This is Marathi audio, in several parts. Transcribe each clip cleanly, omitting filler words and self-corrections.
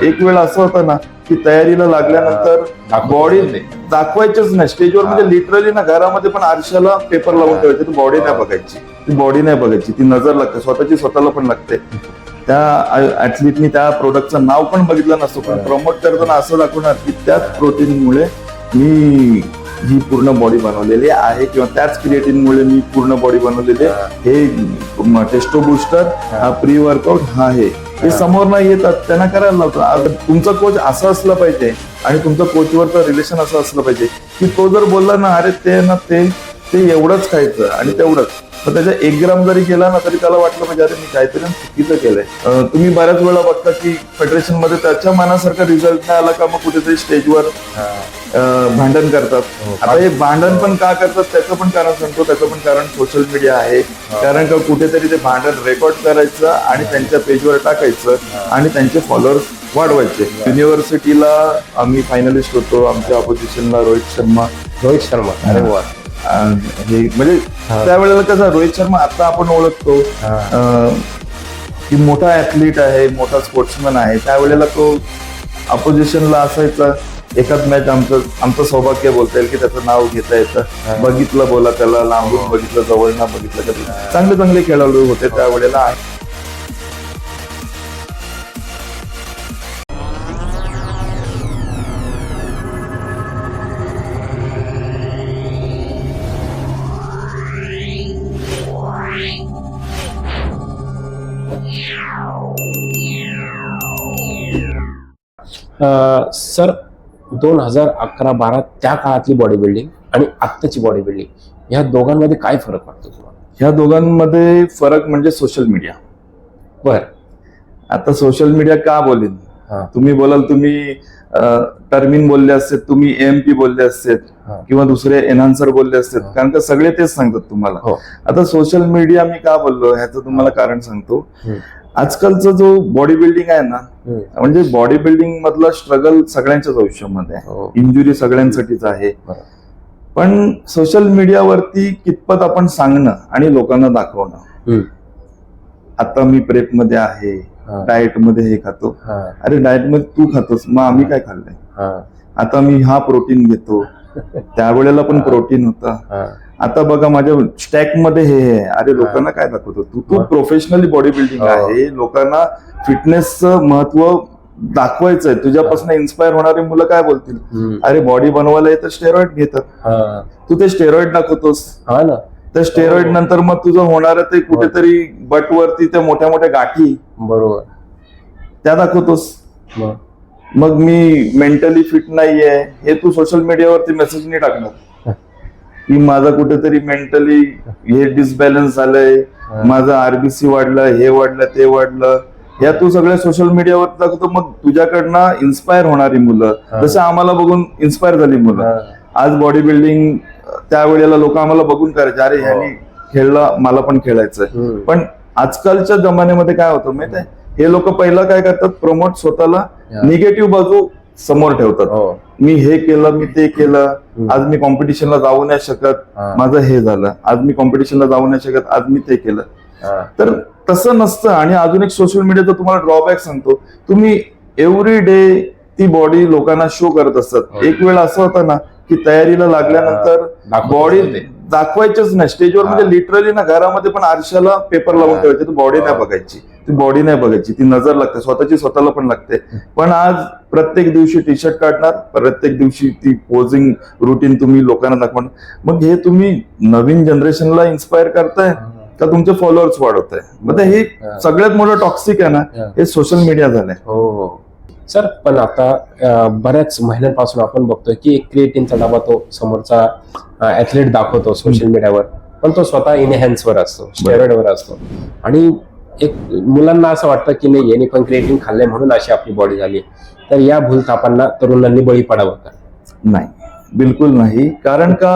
एक वेळ असं होतं ना की तयारीला लागल्यानंतर बॉडी दाखवायचीच नाही स्टेजवर, म्हणजे लिटरली ना घरामध्ये पण आरशाला पेपर लावून ठेवायचे, ती बॉडी नाही बघायची, ती बॉडी नाही बघायची, ती नजर लागते स्वतःची, स्वतःला पण लागते. त्या ऍथलीटनी त्या प्रोडक्टचं नाव पण बघितलं नसतं, पण प्रमोट करताना असं दाखवणार की त्याच प्रोटीनमुळे मी ही पूर्ण बॉडी बनवलेली आहे किंवा त्याच क्रिएटिनमुळे मी पूर्ण बॉडी बनवलेली आहे. हे टेस्टो बुस्टर, हा प्री वर्कआउट, हा हे समोर नाही येतात, त्यांना करायला लावतात. तुमचा कोच असा असला पाहिजे आणि तुमचं कोचवरचं रिलेशन असं असलं पाहिजे की तो जर बोलला ना अरे ते ना ते एवढंच खायचं आणि तेवढंच, मग त्याच्या 1 ग्राम जरी केला ना तरी त्याला वाटलं पाहिजे अरे मी काहीतरी चुकीचं केलंय. तुम्ही बऱ्याच वेळा बघता की फेडरेशन मध्ये त्याच्या मनासारखा रिझल्ट नाही आला का मग कुठेतरी स्टेजवर भांडण करतात. आता हे भांडण पण का करतात त्याचं पण कारण सांगतो, त्याचं पण कारण सोशल मीडिया आहे. कारण का कुठेतरी ते भांडण रेकॉर्ड करायचं आणि त्यांच्या पेजवर टाकायचं आणि त्यांचे फॉलोअर्स वाढवायचे. युनिव्हर्सिटीला आम्ही फायनलिस्ट होतो, आमच्या ऑपोजिशनला रोहित शर्मा अरे वा. हे म्हणजे त्यावेळेला कसं रोहित शर्मा आता आपण ओळखतो की मोठा ऍथलीट आहे, मोठा स्पोर्ट्समन आहे. त्यावेळेला तो अपोजिशनला असायचा. एकाच मॅच आमचं सौभाग्य बोलता येईल की त्याचं नाव घेता येतं. बघितलं बोला त्याला, लांबून बघितलं, जवळना बघितलं, चांगले चांगले खेळाडू होते त्यावेळेला. सर 2011-12 त्या काळातली बॉडी बिल्डिंग आणि आत्ताची बॉडी बिल्डिंग ह्या दोघांमध्ये काय फरक वाटतो तुम्हाला? ह्या दोघांमध्ये फरक म्हणजे सोशल मीडिया. बर, आता सोशल मीडिया का बोलेन, तुम्ही बोलाल तुम्ही टर्मिन बोलले असते, तुम्ही एएमपी बोलले असते किंवा दुसरे एनहान्सर बोलले असते, कारण का सगळे तेच सांगतात तुम्हाला. आता सोशल मीडिया मी का बोललो ह्याचं तुम्हाला कारण सांगतो. आजकालचा जो बॉडी बिल्डिंग आहे ना, म्हणजे बॉडी बिल्डिंग मधला स्ट्रगल सगळ्यांच्याच आयुष्यामध्ये आहे, इंजुरी सगळ्यांसाठीच आहे. पण सोशल मीडियावरती कितपत आपण सांगणं आणि लोकांना दाखवणं, आता मी प्रेप मध्ये आहे, डाएट मध्ये हे खातो, अरे डाएट मध्ये तू खातोस मग आम्ही काय खाल्लंय, आता मी हा प्रोटीन घेतो, त्यावेळेला पण प्रोटीन होता, आता बघा माझ्या स्टॅक मध्ये हे, अरे लोकांना काय दाखवतो, तू प्रोफेशनली बॉडी बिल्डिंग आहे, लोकांना फिटनेसचं महत्व दाखवायचंय, तुझ्यापासून इन्स्पायर होणारी मुलं काय बोलतील, अरे बॉडी बनवायला येतं स्टेरॉइड घेतात, तू ते स्टेरॉइड दाखवतोस, त्या स्टेरॉइड नंतर मग तुझं होणार ते कुठेतरी बटवरती त्या मोठ्या मोठ्या गाठी, बरोबर, त्या दाखवतोस. मग मी मेंटली फिट नाहीये हे तू सोशल मीडियावरती मेसेज नाही टाकणार की माझा कुठेतरी मेंटली हे डिसबॅलन्स झालंय, माझं आरबीसी वाढलं, हे वाढलं, ते वाढलं, या तू सगळ्या सोशल मीडियावर दाखवतो. मग तुझ्याकडनं इन्स्पायर होणारी मुलं, जसं आम्हाला बघून इन्स्पायर झाली मुलं, आज बॉडी बिल्डिंग त्यावेळेला लोक आम्हाला बघून करायचे, अरे ह्यांनी खेळलं मला पण खेळायचंय. पण आजकालच्या जमान्यामध्ये काय होतं माहिती आहे, हे लोक पहिला काय करतात, प्रमोट स्वतःला निगेटिव्ह बाजू समोर ठेवतात. मी हे केलं, मी ते केलं, आज मी कॉम्पिटिशनला जाऊ नाही शकत, माझं हे झालं, आज मी कॉम्पिटिशनला जाऊ नाही शकत, आज मी ते केलं. तर तसं नसतं. आणि अजून एक सोशल मीडियाचा तुम्हाला ड्रॉबॅक सांगतो, तुम्ही एव्हरी डे ती बॉडी लोकांना शो करत असतात. एक वेळ असं होतं ना की तयारीला लागल्यानंतर बॉडी दाखवायचीच नाही स्टेजवर, म्हणजे लिटरली ना घरामध्ये पण आरशाला पेपर लावून ठेवायचे, ती बॉडी नाही बघायची, ती बॉडी नाही बघायची, ती नजर लागते, स्वतःची स्वतःला पण लागते. पण आज प्रत्येक दिवशी टी शर्ट काढणार, प्रत्येक दिवशी ती पोझिंग रुटीन तुम्ही लोकांना दाखवणार. मग हे तुम्ही नवीन जनरेशनला इन्स्पायर करताय का तुमचे फॉलोअर्स वाढवताय? मग हे सगळ्यात मोठं टॉक्सिक आहे ना, हे सोशल मीडिया झालंय. हो सर, पण आता बऱ्याच महिन्यांपासून आपण बघतोय की एक क्रिएटिनचा डबा तो समोरचा ऍथलीट दाखवतो सोशल मीडियावर, पण तो स्वतः इनहॅन्सवर असतो, स्टेरॉइडवर असतो, आणि एक मुलांना असं वाटतं की नाही याने पण क्रिएटिन खाल्लंय म्हणून अशी आपली बॉडी झाली. तर या भूलथापांना तरुणांनी बळी पडावं का? नाही, बिलकुल नाही. कारण का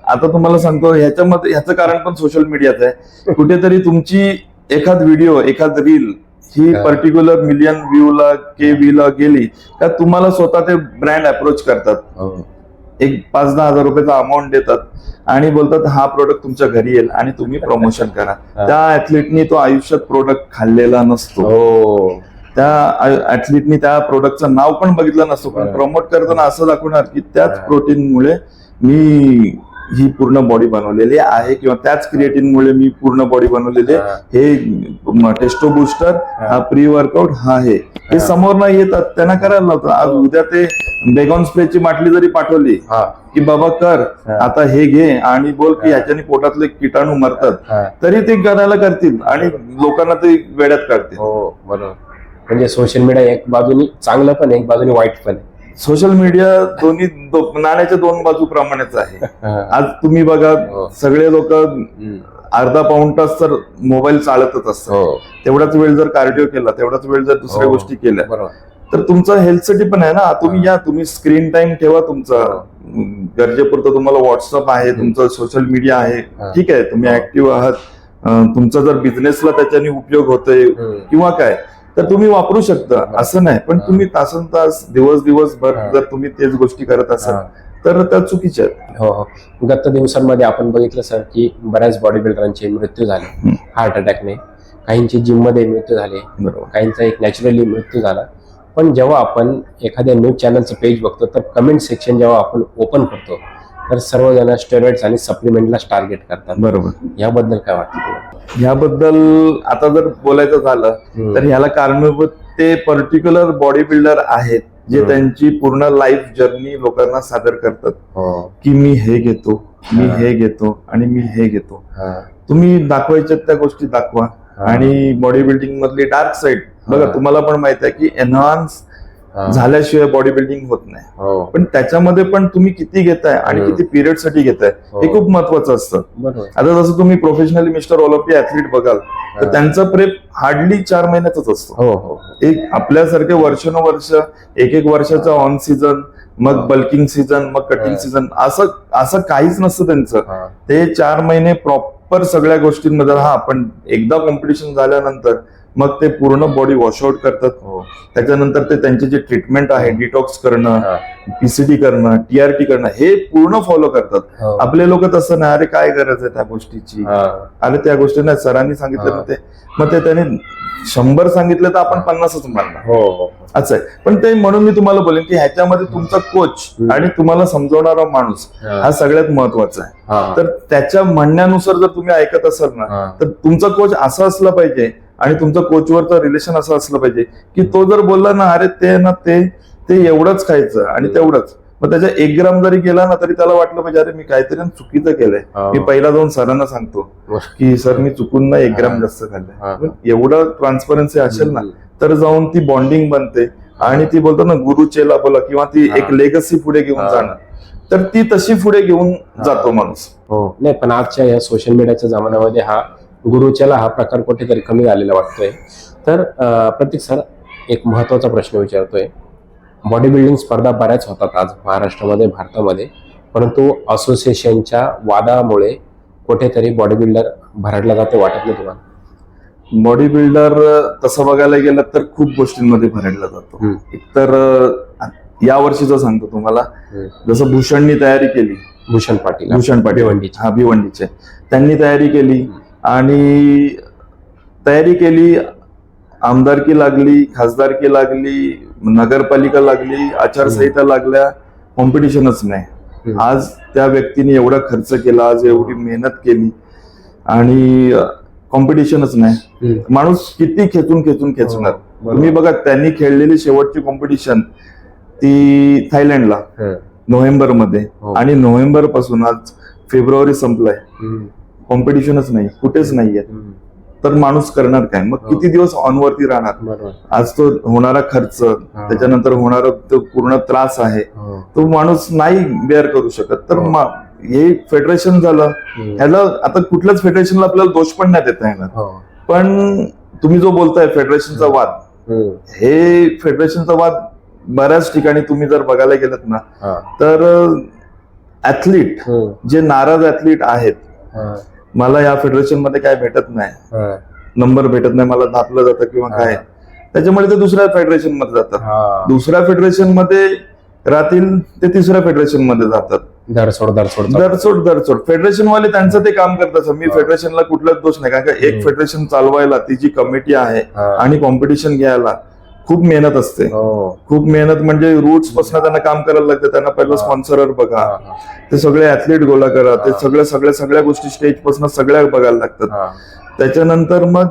आता तुम्हाला सांगतो ह्याचं कारण पण सोशल मीडियाच आहे. कुठेतरी तुमची एखाद व्हिडिओ, एखाद रील ही पर्टिक्युलर मिलियन व्ह्यूला KV गेली का तुम्हाला स्वतः ते ब्रँड अप्रोच करतात, एक 5-10 हजार रुपयाचा अमाऊंट देतात आणि बोलतात हा प्रोडक्ट तुमच्या घरी येईल आणि तुम्ही प्रमोशन करा. त्या ऍथलीटनी तो आयुष्यात प्रोडक्ट खाल्लेला नसतो, त्या ऍथलीटनी त्या प्रोडक्टचं नाव पण बघितलं नसतो, पण प्रमोट करताना असं दाखवणार की त्याच प्रोटीनमुळे मी ही पूर्ण बॉडी बनवलेली आहे किंवा त्याच क्रिएटिनमुळे मी पूर्ण बॉडी बनवलेली आहे. हे टेस्टो बुस्टर, हा प्री वर्कआउट, हा हे समोर नाही येतात, त्यांना करायला लावतात. आज उद्या ते बेगॉन स्प्रेची बाटली जरी पाठवली की बाबा कर आता हे घे आणि बोल की ह्याच्याने पोटातले किटाणू मरतात, तरी ते करायला करतील आणि लोकांना ते वेड्यात काढतील. हो बरोबर. म्हणजे सोशल मीडिया एक बाजूनी चांगलं पण आहे, एक बाजूनी वाईट पण आहे. सोशल मीडिया दोन्ही नाण्याच्या दोन बाजू प्रमाणेच आहे. आज तुम्ही बघा सगळे लोक अर्धा पाऊण तास तर मोबाईल चालतच असतात. तेवढाच वेळ जर कार्डिओ केला, तेवढाच वेळ जर दुसऱ्या गोष्टी केल्या तर तुमचं हेल्थसाठी पण आहे ना. तुम्ही स्क्रीन टाइम ठेवा तुमचा गरजेपुरतं. तुम्हाला व्हॉट्सअप आहे, तुमचं सोशल मीडिया आहे, ठीक आहे, तुम्ही ऍक्टिव्ह आहात, तुमचा जर बिझनेसला त्याच्याने उपयोग होतोय किंवा काय तर तुम्ही वापरू शकता, असं नाही. पण तुम्ही तासन तास दिवसभर जर तुम्ही तेच गोष्टी करत असाल तर त्या चुकीच्या आहेत. हो. गत दिवसांमध्ये आपण बघितलं सर की बऱ्याच बॉडी बिल्डरांचे मृत्यू झाले हार्ट अटॅकने, काहींची जिम मध्ये मृत्यू झाले, काहींचा एक नॅचरली मृत्यू झाला. पण जेव्हा आपण एखाद्या न्यूज चॅनलचं पेज बघतो तर कमेंट सेक्शन जेव्हा आपण ओपन करतो तर सर्वजण स्टेरॉइड्स आणि सप्लिमेंटला टार्गेट करतात. बरोबर. याबद्दल काय वाटतं तुम्हाला? याबद्दल आता जर बोलायचं झालं तर ह्याला कारणीभूत ते पर्टिक्युलर बॉडी बिल्डर आहेत जे त्यांची पूर्ण लाईफ जर्नी लोकांना सादर करतात की मी हे घेतो, मी हे घेतो आणि मी हे घेतो. तुम्ही दाखवायच्या त्या गोष्टी दाखवा. आणि बॉडी बिल्डिंग मधली डार्क साईड बघा, तुम्हाला पण माहित आहे की एनहान्स झाल्याशिवाय बॉडी बिल्डिंग होत नाही. पण त्याच्यामध्ये पण तुम्ही किती घेताय आणि किती पिरियड साठी घेताय हे खूप महत्वाचं असतं. आता जसं तुम्ही प्रोफेशनली मिस्टर ऑलिम्पिया ऍथलीट बघाल तर त्यांचं प्रेप हार्डली 4 महिन्याच असतो. एक आपल्यासारखे वर्षानुवर्ष एक वर्षाचा ऑन सीझन, मग बल्किंग सीझन, मग कटिंग सीझन, असं काहीच नसतं त्यांचं. ते 4 महिने प्रॉपर सगळ्या गोष्टींमध्ये. पण एकदा कॉम्पिटिशन झाल्यानंतर मग ते पूर्ण बॉडी वॉशआउट करतात. त्याच्यानंतर ते त्यांचे जे ट्रीटमेंट आहे, डिटॉक्स करणं, पीसीटी करणं, टीआरटी करणं, हे पूर्ण फॉलो करतात. आपले लोक तसं नाही, अरे काय गरज आहे त्या गोष्टीची, अरे त्या गोष्टी नाही सरांनी सांगितलं ते, मग ते त्याने 100 सांगितलं तर आपण 50च मानणार, असं आहे. पण ते म्हणून मी तुम्हाला बोलेन की ह्याच्यामध्ये तुमचा कोच आणि तुम्हाला समजवणारा माणूस हा सगळ्यात महत्वाचा आहे. तर त्याच्या म्हणण्यानुसार जर तुम्ही ऐकत असाल ना तर तुमचा कोच असा असला पाहिजे आणि तुमचं कोचवरचं रिलेशन असं असलं पाहिजे की तो जर बोलला ना अरे ते एवढंच खायचं आणि तेवढंच, मग त्याच्या 1 ग्राम जरी गेला ना तरी त्याला वाटलं पाहिजे अरे मी काहीतरी चुकीचं केलंय. मी पहिला जाऊन सरांना सांगतो की सर मी चुकून ना 1 ग्राम जास्त खाल्लंय. एवढं ट्रान्सपरन्सी असेल ना तर जाऊन ती बॉन्डिंग बनते आणि ती बोलतो ना गुरु चेला बोला, किंवा ती एक लेगसी पुढे घेऊन जाणार, तर ती तशी पुढे घेऊन जातो माणूस. नाही, पण आजच्या या सोशल मीडियाच्या जमान्यामध्ये हा गुरुचेला हा प्रकार कुठेतरी कमी झालेला वाटतोय. तर प्रतीक सर, एक महत्वाचा प्रश्न विचारतोय. बॉडी बिल्डिंग स्पर्धा बऱ्याच होतात आज महाराष्ट्रामध्ये, भारतामध्ये, परंतु असोसिएशनच्या वादामुळे कुठेतरी बॉडी बिल्डर भरडला जाते, वाटत नाही तुम्हाला? बॉडी बिल्डर तसं बघायला गेलं तर खूप गोष्टींमध्ये भरडला जातो. एकतर या वर्षीचं सांगतो तुम्हाला, जसं भूषणनी तयारी केली, भूषण पाटील हा भिवंडीचे, त्यांनी तयारी केली आणि आमदारकी लागली, खासदारकी लागली, नगरपालिका लागली, आचारसंहिता लागल्या, कॉम्पिटिशनच नाही. आज त्या व्यक्तीने एवढा खर्च केला, आज एवढी मेहनत केली आणि कॉम्पिटिशनच नाही. माणूस किती खेचून खेचणार. तुम्ही बघा, त्यांनी खेळलेली शेवटची कॉम्पिटिशन ती थायलंडला नोव्हेंबरमध्ये, आणि नोव्हेंबर पासून आज फेब्रुवारी संपलाय, कॉम्पिटिशनच नाही, कुठेच नाहीये. तर माणूस करणार काय? मग किती दिवस ऑनवरती राहणार? आज तो होणारा खर्च, त्याच्यानंतर होणारा तो पूर्ण त्रास आहे, तो माणूस नाही बेअर करू शकत. तर हे फेडरेशन झालं, ह्याला आता कुठल्याच फेडरेशनला आपल्याला दोष पण नाही देता येणार. पण तुम्ही जो बोलताय फेडरेशनचा वाद, हे फेडरेशनचा वाद बऱ्याच ठिकाणी तुम्ही जर बघायला गेलात ना तर ऍथलीट, जे नाराज ऍथलीट आहेत, मला या फेडरेशन मध्ये काय भेटत नाही, नंबर भेटत नाही, मला धापलं जातं किंवा काय, त्याच्यामुळे ते दुसऱ्या फेडरेशन मध्ये जातात, दुसऱ्या फेडरेशन मध्ये राहतील ते तिसऱ्या फेडरेशन मध्ये जातात. दरसोड फेडरेशन वाले त्यांचं ते काम करतात. मी फेडरेशनला कुठलाच दोष नाही, कारण का एक फेडरेशन चालवायला ती जी कमिटी आहे आणि कॉम्पिटिशन घ्यायला खूप मेहनत असते. हो. खूप मेहनत म्हणजे रूट्स पासून त्यांना काम करायला लागतं. त्यांना पहिलं स्पॉन्सरर बघा, हा. ते सगळे ऍथलीट गोळा करा, ते हा. सगळ्या गोष्टी स्टेज पासून सगळ्या बघायला लागतात. हा. त्याच्यानंतर मग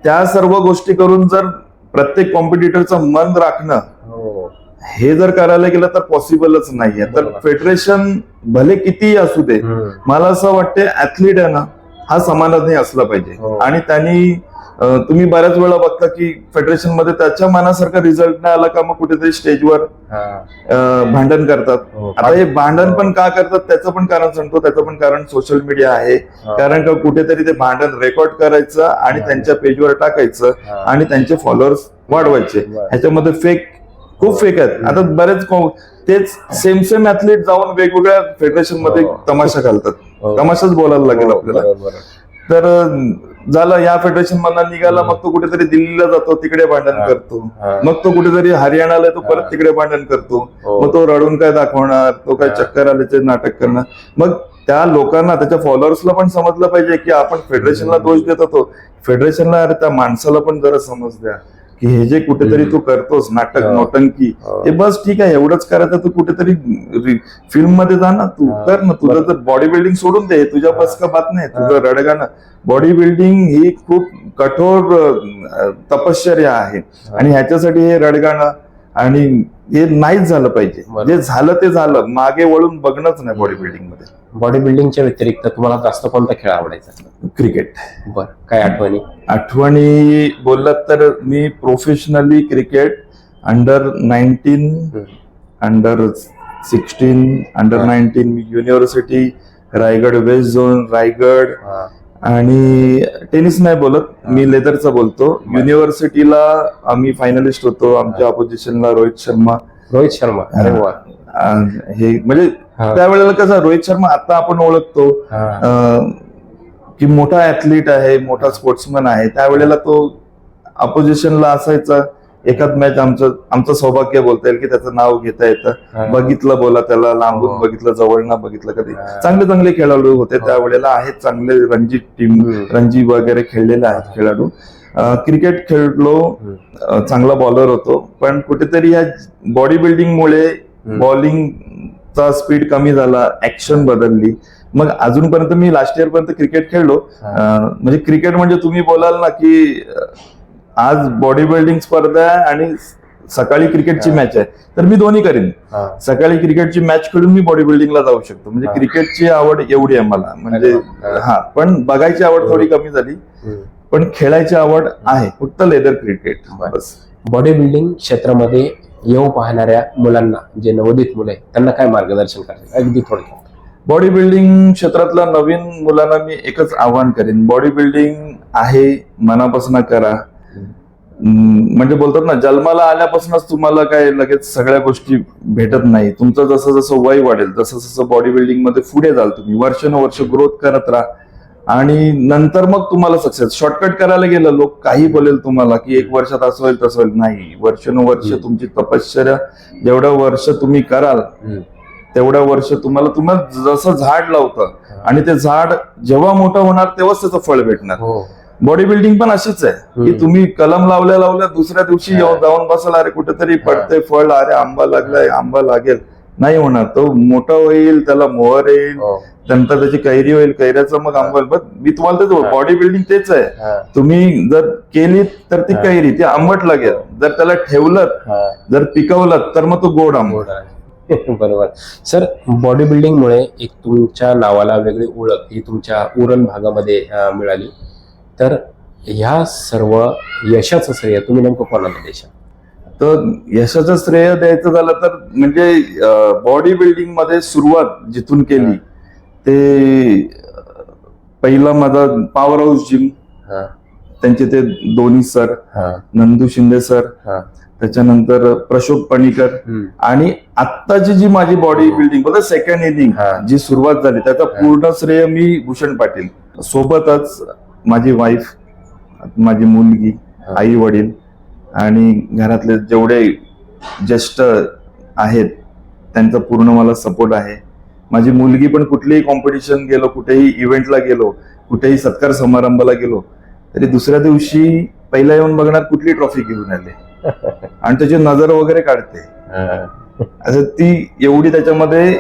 त्या सर्व गोष्टी करून जर प्रत्येक कॉम्पिटिटरचं मन राखणं हो. हे जर करायला गेलं तर पॉसिबलच नाहीये. तर बरोबर. फेडरेशन भले कितीही असू दे, मला असं वाटतं ऍथलीट आहे ना हा समाधानी असला पाहिजे. हो. आणि त्यांनी तुम्ही बऱ्याच वेळा बघता की फेडरेशन मध्ये त्याच्या मनासारखा रिझल्ट नाही आला का मग कुठेतरी स्टेजवर भांडण करतात. हो. आता हे भांडण पण का करतात त्याचं पण कारण सांगतो. त्याचं पण कारण सोशल मीडिया आहे. कारण का कुठेतरी ते भांडण रेकॉर्ड करायचं आणि त्यांच्या पेजवर टाकायचं आणि त्यांचे फॉलोअर्स वाढवायचे. ह्याच्यामध्ये खूप फेक आहेत. आता बरेच तेच सेम ऍथलीट जाऊन वेगवेगळ्या फेडरेशन मध्ये तमाशा घालतात. तमाशाच बोलायला लागेल आपल्याला. तर झालं या फेडरेशन मधला निघाला, मग तो कुठेतरी दिल्लीला जातो, तिकडे भांडण करतो. मग तो कुठेतरी हरियाणाला तो परत तिकडे भांडण करतो. मग तो रडून काय दाखवणार, तो काय चक्कर आल्याचे नाटक करणार. मग त्या लोकांना त्याच्या फॉलोअर्सला पण समजलं पाहिजे की आपण फेडरेशनला दोष देत होतो. फेडरेशनला अरे त्या माणसाला पण जरा समज द्या की हे जे कुठेतरी तू करतोस नाटक नौटंकी, हे बस ठीक आहे, एवढंच करायचं. तू कुठेतरी फिल्म मध्ये जा ना, तू कर ना. तुझं तर बॉडी बिल्डिंग सोडून दे, तुझ्या बस का बात नाही. तुझं रडगाणं बॉडी बिल्डिंग ही खूप कठोर तपश्चर्या आहे आणि ह्याच्यासाठी हे रडगाणं आणि हे नाहीच झालं पाहिजे. जे झालं ते झालं, मागे वळून बघणंच नाही बॉडी बिल्डिंग मध्ये. बॉडी बिल्डिंगच्या व्यतिरिक्त तुम्हाला जास्त कोणता खेळ आवडायचा? क्रिकेट. बर, काय आठवणी बोललात तर मी professionally cricket under 19, under 16, under 19 university Raigad west zone Raigad. आणि टेनिस नाही बोलत मी, लेदरचा बोलतो. युनिव्हर्सिटीला आम्ही फायनलिस्ट होतो. आमच्या ऑपोजिशनला रोहित शर्मा. अरे वा. हे म्हणजे त्यावेळेला कसं रोहित शर्मा आता आपण ओळखतो की मोठा ऍथलीट आहे, मोठा स्पोर्ट्समन आहे. त्यावेळेला तो ऑपोजिशनला असायचा. एखाद मॅच आमचं सौभाग्य बोलता येईल की त्याचं नाव घेता येतं. बघितलं बोला त्याला, लांबून बघितलं, जवळनं बघितलं. कधी चांगले खेळाडू होते त्यावेळेला. आहेत चांगले रणजी टीम, रणजी वगैरे खेळलेले आहेत खेळाडू. क्रिकेट खेळलो, चांगला बॉलर होतो. पण कुठेतरी या बॉडी बिल्डिंगमुळे बॉलिंगचा स्पीड कमी झाला, ऍक्शन बदलली. मग अजूनपर्यंत मी लास्ट इयर पर्यंत क्रिकेट खेळलो. म्हणजे क्रिकेट म्हणजे तुम्ही बोलाल ना की आज बॉडी बिल्डिंग स्पर्धा आहे आणि सकाळी क्रिकेटची मॅच आहे, तर मी दोन्ही करीन. सकाळी क्रिकेटची मॅच खेळून मी बॉडी बिल्डिंगला जाऊ शकतो. म्हणजे क्रिकेटची आवड एवढी आहे मला. म्हणजे पण बघायची आवड थोडी कमी झाली, पण खेळायची आवड आहे. फक्त लेदर क्रिकेट बस. बॉडी बिल्डिंग क्षेत्रामध्ये येऊ पाहणाऱ्या मुलांना, जे नवोदित मुलं आहेत, त्यांना काय मार्गदर्शन करायचं अगदी थोडक्यात? बॉडी बिल्डिंग क्षेत्रातल्या नवीन मुलांना मी एकच आव्हान करेन, बॉडी बिल्डिंग आहे मनापासून करा. म्हणजे बोलतात ना, जन्माला आल्यापासूनच तुम्हाला काय लगेच सगळ्या गोष्टी भेटत नाही. तुमचं जसं जसं वय वाढेल तसं जसं बॉडी बिल्डिंग मध्ये पुढे जाल तुम्ही, वर्षानुवर्ष ग्रोथ करत राहा आणि नंतर मग तुम्हाला सक्सेस. शॉर्टकट करायला गेलं, लोक काही बोलेल तुम्हाला की 1 वर्षात असं होईल तसं होईल. नाही, वर्षानुवर्ष तुमची तपश्चर्या, जेवढं वर्ष तुम्ही कराल तेवढ्या वर्ष तुम्हाला जसं झाड लावतं आणि ते झाड जेव्हा मोठं होणार तेव्हाच त्याचं फळ भेटणार. बॉडी बिल्डिंग पण अशीच आहे की तुम्ही कलम लावल्या दुसऱ्या दिवशी जाऊन बसाल, अरे कुठेतरी पडते फळ, अरे आंबा लागलाय, आंबा लागेल. नाही होणार. तो मोठा होईल, त्याला मोहर येईल, नंतर त्याची कैरी होईल, कैऱ्याचं मग आंबा. मी तुम्हाला तेच, बॉडी बिल्डिंग तेच आहे. तुम्ही जर केली तर ती कैरी, ती आंबट लागेल. जर त्याला ठेवलं, जर पिकवलं तर मग तो गोड आंबा. बरोबर. सर, बॉडी बिल्डिंगमुळे एक तुमच्या नावाला वेगळी ओळख ही तुमच्या उरण भागामध्ये मिळाली. तर ह्या सर्व यशाचं श्रेय तुम्ही नेमकं कोणाला द्याल? तर यशाचं श्रेय द्यायचं झालं तर म्हणजे बॉडी बिल्डिंग मध्ये सुरुवात जिथून केली ते पहिला माझा पॉवर हाऊस जिम, त्यांचे ते दोन्ही सर, नंदू शिंदे सर, त्याच्यानंतर प्रशोभ पणीकर, आणि आत्ताची जी माझी बॉडी बिल्डिंग बघा सेकंड इनिंग जी सुरुवात झाली त्याचा पूर्ण श्रेय मी भूषण पाटील. सोबतच माझी वाईफ, माझी मुलगी, आई वडील आणि घरातले जेवढे ज्येष्ठ आहेत त्यांचा पूर्ण मला सपोर्ट आहे. माझी मुलगी पण कुठलीही कॉम्पिटिशन गेलो, कुठेही इव्हेंटला गेलो, कुठेही सत्कार समारंभाला गेलो तरी दुसऱ्या दिवशी पहिला येऊन बघणार कुठली ट्रॉफी घेऊन आले. आणि त्याची नजर वगैरे काढते. असं ती एवढी त्याच्यामध्ये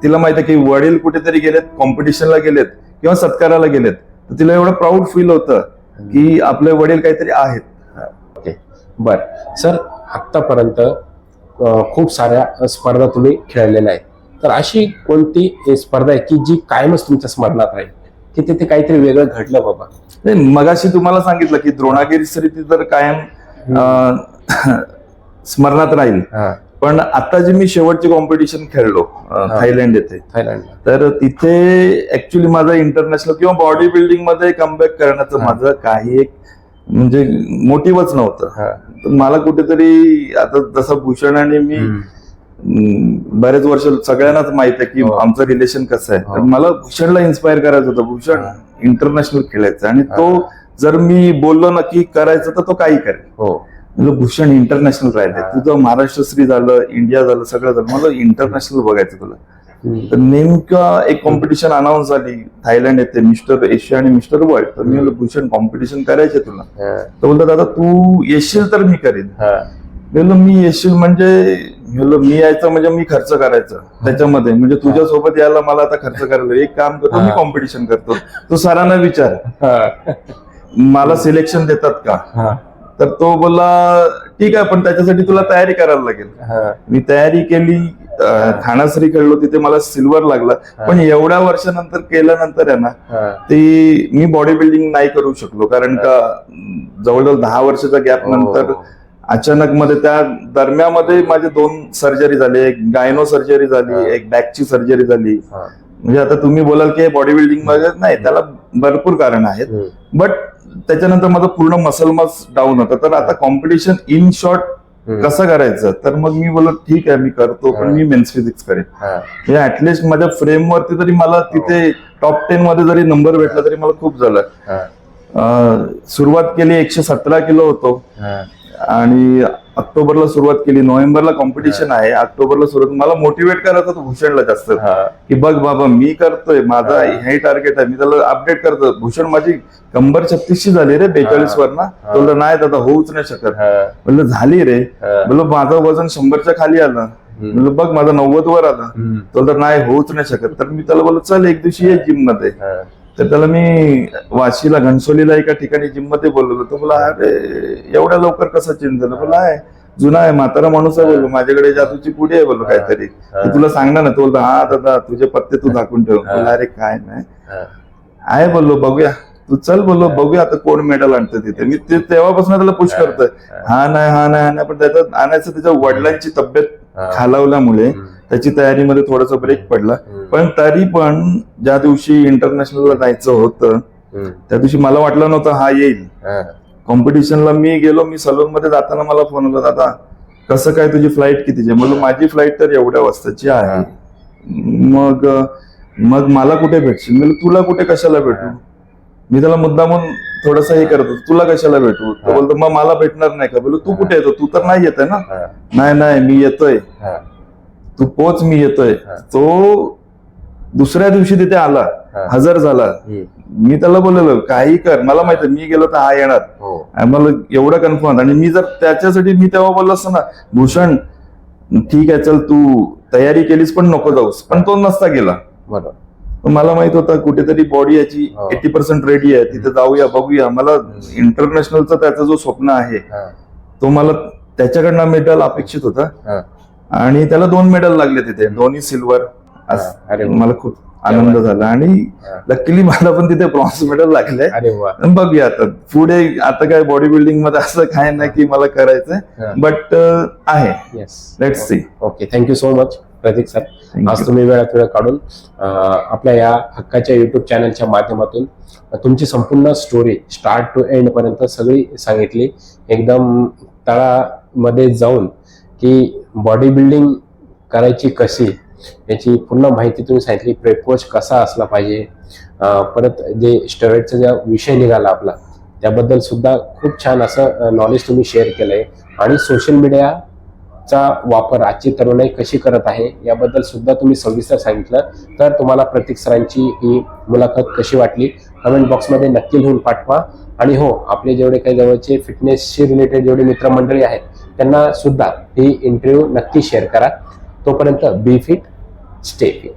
तिला माहिती आहे की वडील कुठेतरी गेलेत, कॉम्पिटिशनला गेलेत किंवा सत्काराला गेलेत, तर तिला एवढं प्राऊड फील होतं की आपले वडील काहीतरी आहेत. ओके, बर सर, आतापर्यंत खूप साऱ्या स्पर्धा तुम्ही खेळलेल्या आहेत, तर अशी कोणती स्पर्धा आहे की जी कायमच तुमच्या स्मरणात राहील, की तिथे काहीतरी वेगळं घडलं बाबा? नाही, मगाशी तुम्हाला सांगितलं की द्रोणागिरी सरी तर कायम स्मरणात राहील. पण आता जे मी शेवटची कॉम्पिटिशन खेळलो थायलंड येथे, तर तिथे ऍक्च्युली माझं इंटरनॅशनल किंवा बॉडी बिल्डिंग मध्ये कमबॅक करण्याचं माझं काही एक म्हणजे मोटिव्हच नव्हतं. तर मला कुठेतरी आता जसं भूषण आणि मी बरेच वर्ष सगळ्यांनाच माहित आहे की आमचं रिलेशन कसं आहे, तर मला भूषणला इन्स्पायर करायचं होतं. भूषण इंटरनॅशनल खेळायचं आणि तो जर मी बोललो ना की करायचं तर तो काही करेल. म्हणजे भूषण इंटरनॅशनल राहिले, तुझं महाराष्ट्रश्री झालं, इंडिया झालं, सगळं झालं, मला इंटरनॅशनल बघायचं तुला. तर नेमका एक कॉम्पिटिशन अनाऊन्स झाली थायलंड येथे, मिस्टर एशिया आणि मिस्टर वर्ल्ड. तर मी म्हणलं भूषण कॉम्पिटिशन करायचे तुला, तर बोलतो दादा तू येशील तर मी करेन. मी येशील म्हणजे मी यायचं म्हणजे मी खर्च करायचं त्याच्यामध्ये, म्हणजे तुझ्यासोबत यायला मला आता खर्च करायला. एक काम करतो, मी कॉम्पिटिशन करतो, तू सरांना विचार मला सिलेक्शन देतात का. तर तो बोलला ठीक आहे, पण त्याच्यासाठी तुला तयारी करायला लागेल. मी तयारी केली, खानासरी खेळलो, तिथे मला सिल्वर लागला. पण एवढ्या वर्षानंतर केल्यानंतर आहे ना, ते मी बॉडी बिल्डिंग नाही करू शकलो, कारण का जवळजवळ 10 वर्षाच्या गॅप नंतर अचानक मध्ये त्या दरम्यामध्ये माझे 2 सर्जरी झाली, एक गायनो सर्जरी झाली, एक बॅकची सर्जरी झाली. म्हणजे आता तुम्ही बोलाल की बॉडी बिल्डिंग मध्ये नाही, त्याला भरपूर कारण आहेत. बट त्याच्यानंतर माझं पूर्ण मसल मास डाऊन होतं. तर आता कॉम्पिटिशन इन शॉर्ट कसं करायचं, तर मग मी बोललो ठीक आहे मी करतो, पण मी मेन्स फिजिक्स करेन. म्हणजे ऍटलिस्ट माझ्या फ्रेमवरती तरी मला तिथे टॉप 10 मध्ये जरी नंबर भेटला तरी मला खूप झालं. सुरुवात केली 117 किलो होतो आणि ऑक्टोबरला सुरुवात केली. नोव्हेंबरला कॉम्पिटिशन आहे, ऑक्टोबरला सुरुवात. मला मोटिवेट करायचं होतं भूषणला जास्त की बघ बाबा मी करतोय, माझा हे टार्गेट आहे. मी त्याला अपडेट करतो, भूषण माझी कंबर 36 झाली रे 42 वर ना. बोललो नाही दादा होऊच नाही शकत. म्हणलं झाली रे. बोललो माझं वजन 100च्या खाली आलं. म्हणलं बघ माझं 90 वर आलं. तो नाही होऊच नाही शकत. तर मी त्याला बोललो चल एक दिवशी ये जिम मध्ये. तर त्याला मी वाशीला घणसोलीला एका ठिकाणी जिम मध्ये बोलवलं. तो बोला अरे एवढ्या लवकर कसं चेंज झालं. बोला आहे जुना आहे, म्हातारा माणूस आहे. बोललो माझ्याकडे जादूची पुडी आहे बोललो काहीतरी, तुला सांगणार ना. तो बोलतो हा दादा तुझे पत्ते तू दाखवून ठेव. बोला अरे काय नाही आहे बोललो बघूया तू चल. बोललो बघूया आता कोण मेडल आणतं तिथे. मी ते तेव्हापासून त्याला पुश करतोय, हा नाही हा नाही हा नाही. पण त्याच्यात आणायचं त्याच्या वडिलांची तब्येत खालावल्यामुळे त्याची तयारीमध्ये थोडासा ब्रेक पडला. पण तरी पण ज्या दिवशी इंटरनॅशनलला जायचं होतं त्या दिवशी मला वाटलं नव्हतं हा येईल. कॉम्पिटिशनला मी गेलो, मी सलून मध्ये जाताना मला फोन आला, दादा कसं काय तुझी फ्लाईट कितीची. म्हणलं माझी फ्लाईट तर एवढ्या वाजताची आहे. मग मला कुठे भेटशील. म्हणलं तुला कुठे कशाला भेटू. मी त्याला मुद्दामून थोडस हे करतो, तुला कशाला भेटू. तो बोलतो मग मला भेटणार नाही का. बोललो तू कुठे येतो, तू तर नाही येत ना. नाही मी येतोय, तू पोच मी येतोय. तो दुसऱ्या दिवशी तिथे आला, हजर झाला. मी त्याला बोललो काही कर, मला माहिती मी गेलो तर हा येणार. मला एवढं कन्फर्म. आणि मी जर त्याच्यासाठी मी तेव्हा बोललो असतो ना भूषण ठीक आहे चल तू तयारी केलीस पण नको जाऊस, पण तो नसता गेला. बरोबर, मला माहित होतं कुठेतरी बॉडी याची 80% रेडी आहे, तिथे जाऊया बघूया. मला इंटरनॅशनलचा त्याचा जो स्वप्न आहे तो मला त्याच्याकडनं मेडल अपेक्षित होता. आणि त्याला 2 मेडल लागले तिथे, दोन्ही सिल्वर. मला खूप आनंद झाला. आणि लकीली मला पण तिथे ब्रॉन्झ मेडल लागले. बघूया आता पुढे. आता काय बॉडी बिल्डिंग मध्ये असं काय नाही की मला करायचंय, बट आहे. Let's see. Okay, thank you so much Prateek sir. आज तुम्ही वेळात वेळ काढून आपल्या या हक्काच्या युट्यूब चॅनलच्या माध्यमातून तुमची संपूर्ण स्टोरी स्टार्ट टू एंड पर्यंत सगळी सांगितली. एकदम तळामध्ये जाऊन की बॉडी बिल्डिंग करायची कशी याची पूर्ण माहिती तुम्ही सांगितली. प्रेप कोच कसा असला पाहिजे, परत जे स्टेरॉइडचा जो विषय निघाला आपला त्याबद्दल सुद्धा खूप छान असं नॉलेज तुम्ही शेअर केलंय. आणि सोशल मीडिया चा वापर आजची तरुणाई कशी करत आहे याबद्दल सुद्धा तुम्ही सविस्तर सांगितलं. तर तुम्हाला प्रतीक सरांची ही मुलाखत कशी वाटली कमेंट बॉक्समध्ये नक्की लिहून पाठवा. आणि हो, आपले जेवढे काही जवळचे फिटनेसशी रिलेटेड जेवढे मित्रमंडळी आहेत त्यांना सुद्धा ही इंटरव्ह्यू नक्की शेअर करा. तोपर्यंत बी फिट, स्टे फिट.